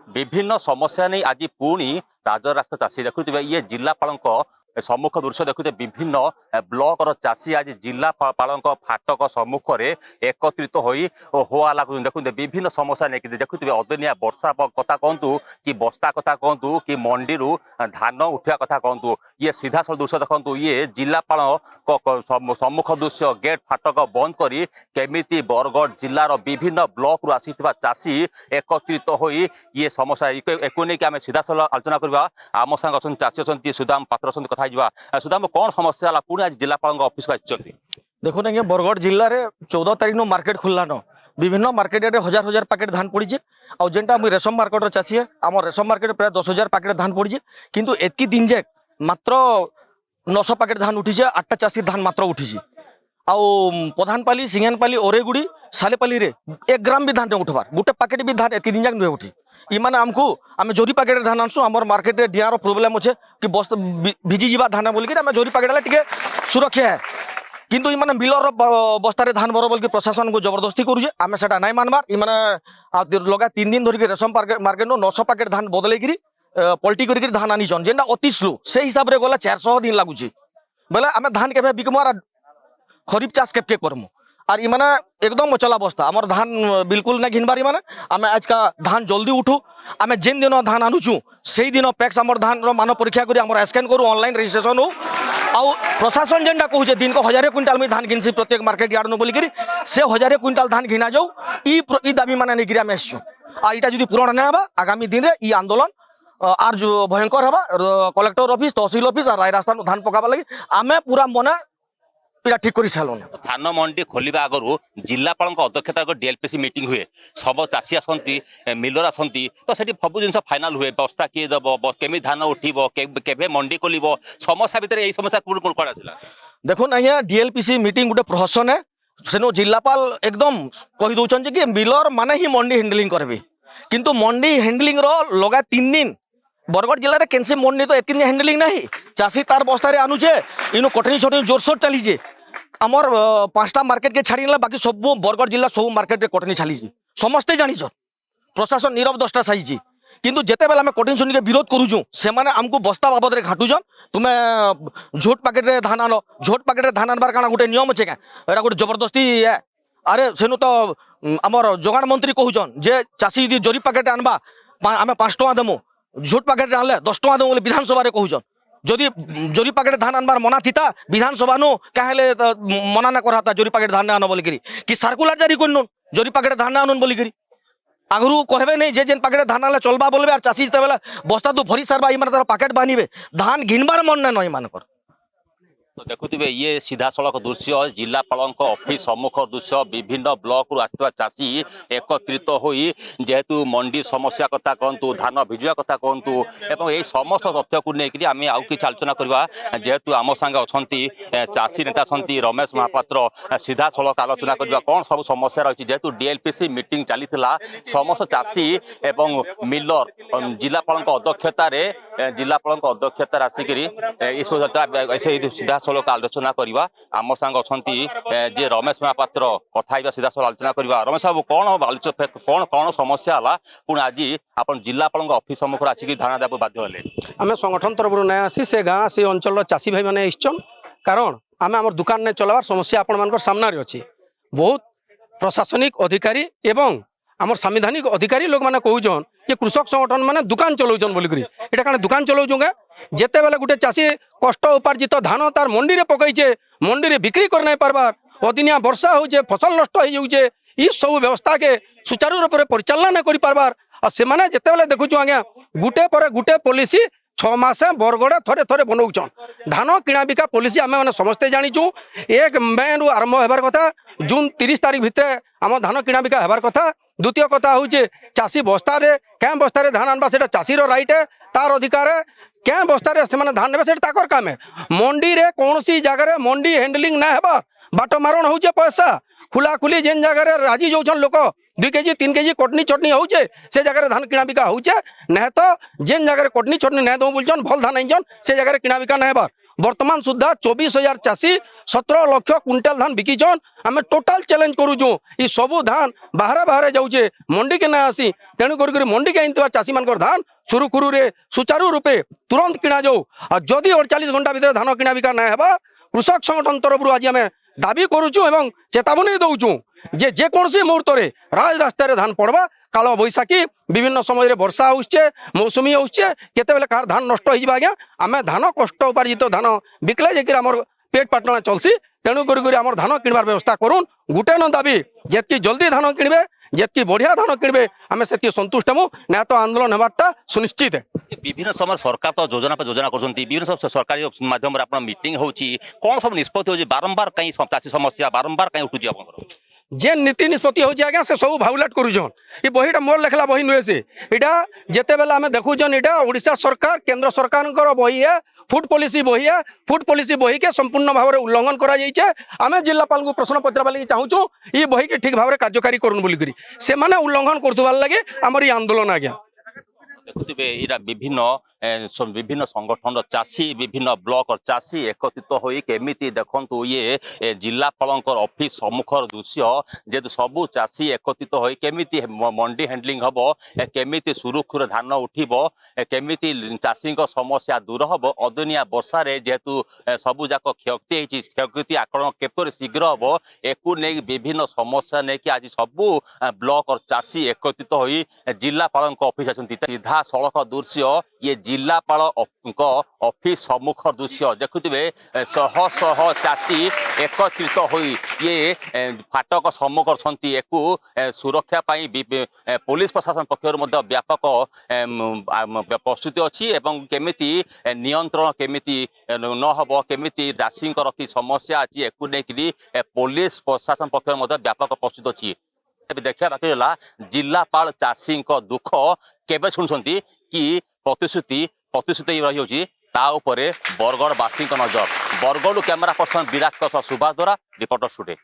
विभिन्न समस्या नहीं आज पुणी राजरास्ता चाषी देखुए ये जिलापाल सम्मुख दृश्य देखुते विभिन्न ब्लॉक चाषी आज जिलापाल फाटक सम्मुख में एकत्रित हो हल्ला कर देखते विभिन्न समस्या नहीं देखुए अदनिया वर्षा कथा कहतु कि बस्ता कथा कहतु कि मंडी धान उठा कथा कहतु ये सीधा सब दृश्य देखु ये जिलापाल सम्मुख दृश्य गेट फाटक बंद करी केमिति बरगढ़ जिलार विभिन्न ब्लॉक रु आसीथिबा चाषी एकत्रित हो ये समस्या एक आम सीधा साल आलोचना करवा आम संग अच्छा चाषी अच्छा सुदाम पात्र अच्छा कथा सुदाम कौन समस्या है पुणी आज जिलापाल ऑफिस को आछि देखो ना बरगढ़ जिले में 14 तारीख नो मार्केट खुललान विभिन्न मार्केट हजार हजार पैकेट धान पड़ी आउ जेनटा रेशम मार्केट चाषी है आम रेशम मार्केट प्राय 10,000 पैकेट धान पड़ी किंतु एतकी दिन जे मात्र 900 पैकेट धान उठी 8टा चाषी धान मात्र उठी आउ प्रधानपाली सिंगानपाली ओरेगुड़ी सालेपाली रे 1 ग्राम भी धान उठबार गोटे पैकेट भी धान एतकी दिन जाक नुहे उठी इमाने आमको आम जोरी पैकेट धान आनसु आम मार्केट डिआर प्रोब्लेम अच्छे कि बस भिजी जा धान बोलिक आम जोरी पैकेट टे सुरक्षा है किंतु इमाने मिलर बस्तार धान बर बोल प्रशासन को जबरदस्ती करुचे आम से नहीं मानबार इमाने लगा 3 दिन धरिक रेशम मार्केट 900 पैकेट धान बदल पलटी कर धान आनीचन जेनटा अति स्लो से हिसाब से गला 400 दिन लगुच बोले आम धान के बिकमु और खरीफ चाष के करमु और इमाने एकदम अचला बस्ता आमर धान बिल्कुल नहीं घिनबार इमाने आम आज का धान जल्दी उठू आम जेन दिन धान आनुचु से दिन पैक्स आमर धान मान परीक्षा करी आमर स्कैन करूँ ऑनलाइन रजिस्ट्रेशन हो आउ प्रशासन जेनटा कहूँ दिन को 1000 क्विंटाल में धान घिनसी प्रत्येक मार्केट यार्ड बोलिक से 1000 क्विंटाल धान घिना जाऊ ई दाबी मान नहीं आम आसचु और यहाँ जो पूरण नहीं होगा आगामी दिन में ई आंदोलन आर जो भयंकर हवा कलेक्टर ऑफिस तहसिल ऑफिस और राय रास्ता धान पकाबा लगी आम पूरा मना ठीक कर सारूँ धान मंडी खोलिबा आगु जिलापाल अध्यक्षता डीएलपीसी मीटिंग हुए सब चाषी आसती मिलर आसती तो सेठी सब जिन फाइनाल हुए बस्ता किए दब केमी धान उठब केबे मंडी खोल समस्या भितर यही समस्या कौन आसला देखो ना यहाँ डीएलपीसी मीटिंग गोटे प्रहसन है सेनो जिलापाल एकदम कही दौरान कि मिलर माने ही मंडी हैंडलिंग करेंगे किंतु मंडी हैंडलिंग लगा 3 दिन बरगढ़ जिले में कैसे मंडी तो एत हैंडलिंग नहीं चाषी तार बस्तार आनुचे इनु कटनी छटनी जोरसोर चलीजे आमर 5टा मार्केट के छाड़ी बाकी सब बरगढ़ जिला सब मार्केट में कटनी छाली समस्ते जानीछ प्रशासन नीरव दस्ता साइज किंतु जिते बेला आम कटनी छटनी के विरोध करूँ से आमको बस्ता बाबद में घाटुछन तुम्हें झोट पैकेट रे धान आन झोट पैकेट रे धान आनबार काना गोटे नियम अच्छे क्या गोटे जबरदस्ती है अरे सेनु तो आमर जोगाण मंत्री कहून जे चाषी यदि जोरी पैकेट आनबा आम 5 टଙ୍କା देमु झोट पैकेट आनले 10 टଙ୍କା देमु विधानसभा कहून जदि जोरी पैकेट धान आनबार मना थीता विधानसभा नु काहेले मना ना कराता जोरी पैकेट धान आन बोलिक कि सर्कुलर जारी कर जोरी पैकेट धान आनुन बोलिक आगु कहबे नहीं जे जेन पैकेट धान आनले चलबा बोलबे और चाषी जेते बेला बस्ता तो भरी सारबा इमान तार पैकेट बानिबे धान घिनबार मन नहीं मानकर तो देखुए ये सीधा सड़क दृश्य जिलापाल ऑफिस सम्मुख दृश्य विभिन्न ब्लॉक रु आसवा चाषी एकत्रित हो जेहेतु मंडी समस्या कथा कहतु धान भिजुआ कथा कहतु एवं यही समस्त तथ्य को लेकर आम आउ कि आलोचना करवा जेहेतु आम सांगे अच्छा चाषी नेता अच्छा रमेश महापात्र सीधा सड़क आलोचना करवा कौन सब समस्या रही जेहेतु डीएलपीसी मीटिंग चली समस्त चाषी एवं मिलर जिलापाल अध्यक्षतार आसिक सीधा सड़क आलोचना करवा आम सांग अच्छा जे रमेश महापात्र कथा सीधा सड़क आलोचना करवा रमेश बाबू कौन कौन समस्या है पुणी आज आप जिलापाल ऑफिस सम्मुख आसिक धारणा देवा बाध्य हेले आम संगठन तरफ नहीं आसी से गाँ से अंचल चाषी भाई मैंने आसचन कारण आम आम दुकान नहीं चलवार समस्या आपण मान सामने अच्छी बहुत प्रशासनिक अधिकारी एवं आम संवैधानिक अधिकारी लोक मैंने कहून ये कृषक संगठन मैंने दुकान चलाउन बोलिक यहाँ क्या दुकान चलाऊँ क्या जिते बेले गोटे चाषी कष्ट उपार्जित धान तार मंडी में पकईचे मंडी में बिक्री कर नहीं पार्बार अदिनिया वर्षा होचे फसल नष्ट हो जाऊे ये सब व्यवस्था के सुचारू रूप से परिचालना नहीं कर पार्बार और से मैंने जिते बेले देखुचु आज्ञा गुटे पर गुटे पॉलिसी 6 मास बरगढ़ थरे थरे बनाऊन धान किणा बिका पॉलिसी आम मैंने समस्ते जानीचु 1 मई रु आरंभ होबार कथा जून 30 तारीख भितर आम धान किणा बिका होबार कथा द्वितीय कथा हूँ चाषी बस्तार क्या बस्तार धान आनबा से चाषीर राइट है तार अधिकार है क्या बस्तार से धान ने ताकर काम है मंडी रे कौन सी जगह मंडी हैंडलिंग ना हेबा बाट मारण हो पैसा खुला खुली जेन जगह राजी जाऊन लोक 2 केजी 3 केजी कटनी चटनी होचे से जगह धान किणा बिका होचे ना तो जेन जगह कटनी चटनी ना दो बोलचन भल धान आईजन से जगह किणा बिका ना हेबार बर्तमान सुधा 24,000 चाषी 17 लाख क्विंटाल धान बिकिछन। आम टोटाल चैलेंज करूँ ये सबू धान बाहर बाहर जाऊे मंडी के ना आसी तेणु कर मंडी के आनी चाषी मान धान सुरुखुरु सुचारू रूपे तुरंत किणा जाऊ। जदि 48 घंटा भीतर धान किणा बिका ना हेबा कृषक संगठन तरफ आज आम दाबी करुचु एवं चेतावनी दौचु जे जेकोसी मुहूर्त राज रास्तार धान पड़वा काल बैशाखी विभिन्न समय वर्षा आउचे मौसुमी आउचे केतेबेले कार धान नष्ट हो आज्ञा आम धान कष्ट उपार्जित धान बिकले जाकर आम पेट पाटना चलसी तेणु कर आम धान किणवार व्यवस्था करूँ गुटे न दाबी जितकी जल्दी धान किणवे जितकी बढ़िया धान किणवे आम से संतुष्ट हूँ ना तो आंदोलन होगा सुनिश्चित है। विभिन्न समय सरकार तो योजना पर योजना कर विभिन्न सरकारी माध्यम मीटिंग होची कौन सब निष्पत्ति होची बारंबार कहीं चाषी समस्या बारंबार कहीं उठुची आपन जे नीति निष्पत्ति होची आज्ञा से सब भाउलेट करूछन। ये बहीटा मोर लेखला बही नुहे से इटा जेते बेला आम देखुछन इटा ओडिशा सरकार केंद्र सरकार बही है फूड पॉलिसी बही है। फूड पॉलिसी बही के संपूर्ण भाव में उल्लंघन करा जाइछे। आमे जिल्लापाल को प्रश्न पचरा लगी चाहूँ ये बही के ठीक भाव में कार्यकारी करूँ बोलिक से माने उल्लंघन करथुवार लगे आमर ये आंदोलन आज्ञा देखुवे इरा विभिन्न संगठन चाषी विभिन्न ब्लॉक चाषी एकत्रित होई केमिति देखंतु ये जिलापालंकर ऑफिस सम्मुखर दृश्य जेतु सबु चाषी एकत्रित होई केमिति मंडी हैंडलिंग हबो केमिति सुरुखुर धान उठिबो केमिति चाषी समस्या दूर हबो अदुनिया वर्षा रे जेतु सबु जाक क्षति हेछि क्षति आकलन केपर शीघ्र हबो एकु नै विभिन्न समस्या नै कि आज सबु ब्लॉक और चाषी एकत्रित होई जिलापालंक ऑफिस आछंती सीधा सड़क दृश्य ये जिलापाल ऑफिस सम्मुख दृश्य देखुवे शह शह चाषी एकत्रित होई ये फाटक सम्मुख छंती एकु सुरक्षा पाई पुलिस प्रशासन पक्षर व्यापक प्रस्तुति अच्छी एवं केमिति नियंत्रण केमिति न हबो केमिति चाषी की समस्या अच्छी एकु नेकरी पुलिस प्रशासन पक्षर व्यापक प्रस्तुति अच्छी देखा बाकी रहा जिलापाल चाषी दुख केबे शुणुंट कि प्रतिश्रुति रही बरगढ़ बासी नजर बरगढ़ कैमेरा पर्सन विराज सुभाष द्वारा रिपोर्टर स्टूडियो।